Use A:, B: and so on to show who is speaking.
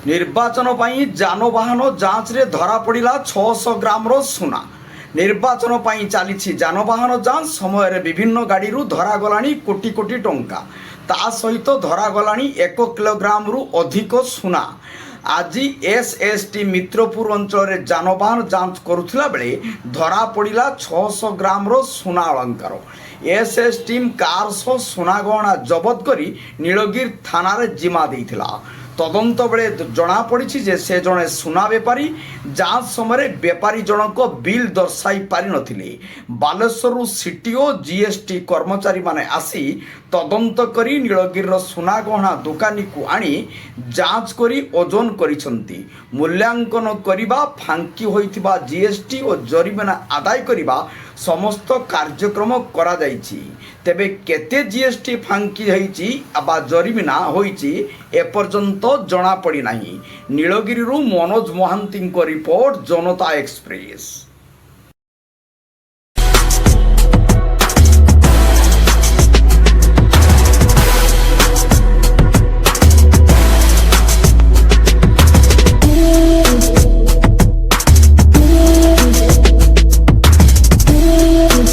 A: ନିର୍ବାଚନ ପାଇଁ ଯାନବାହନ ଯାଞ୍ଚରେ ଧରାପଡ଼ିଲା 600 ଗ୍ରାମର ସୁନା। ନିର୍ବାଚନ ପାଇଁ ଚାଲିଛି ଯାନବାହନ ଯାଞ୍ଚ ସମୟରେ ବିଭିନ୍ନ ଗାଡ଼ିରୁ ଧରାଗଲାଣି କୋଟି କୋଟି ଟଙ୍କା। ତା ସହିତ ଧରାଗଲାଣି 1 କିଲୋଗ୍ରାମରୁ ଅଧିକ ସୁନା। ଆଜି ଏସ୍ଏସ୍ଟି ମିତ୍ରପୁର ଅଞ୍ଚଳରେ ଯାନବାହନ ଯାଞ୍ଚ କରୁଥିଲା ବେଳେ ଧରାପଡ଼ିଲା 600 ଗ୍ରାମର ସୁନା ଅଳଙ୍କାର। ଏସ୍ଏସ୍ ଟିମ୍ କାର୍ ସହ ସୁନା ଗହଣା ଜବତ କରି ନୀଳଗିରି ଥାନାରେ ଜିମା ଦେଇଥିଲା। ତଦନ୍ତ ବେଳେ ଜଣାପଡ଼ିଛି ଯେ ସେ ଜଣେ ସୁନା ବେପାରୀ। ଯାଞ୍ଚ ସମୟରେ ବେପାରୀ ଜଣକ ବିଲ୍ ଦର୍ଶାଇ ପାରିନଥିଲେ। ବାଲେଶ୍ୱରରୁ ସିଟିଓ ଜିଏସ୍ଟି କର୍ମଚାରୀମାନେ ଆସି ତଦନ୍ତ କରି ନୀଳଗିରିର ସୁନା ଗହଣା ଦୋକାନୀକୁ ଆଣି ଯାଞ୍ଚ କରି ଓଜନ କରିଛନ୍ତି। ମୂଲ୍ୟାଙ୍କନ କରିବା, ଫାଙ୍କି ହୋଇଥିବା ଜିଏସ୍ଟି ଓ ଜରିମାନା ଆଦାୟ କରିବା ସମସ୍ତ କାର୍ଯ୍ୟକ୍ରମ କରାଯାଇଛି। ତେବେ କେତେ ଜିଏସ୍ଟି ଫାଙ୍କି ହୋଇଛି ବା ଜରିମାନା ହୋଇଛି ଏପର୍ଯ୍ୟନ୍ତ ଜଣାପଡ଼ିନାହିଁ। ନୀଳଗିରିରୁ ମନୋଜ ମହାନ୍ତିଙ୍କ ରିପୋର୍ଟ, ଜନତା ଏକ୍ସପ୍ରେସ୍।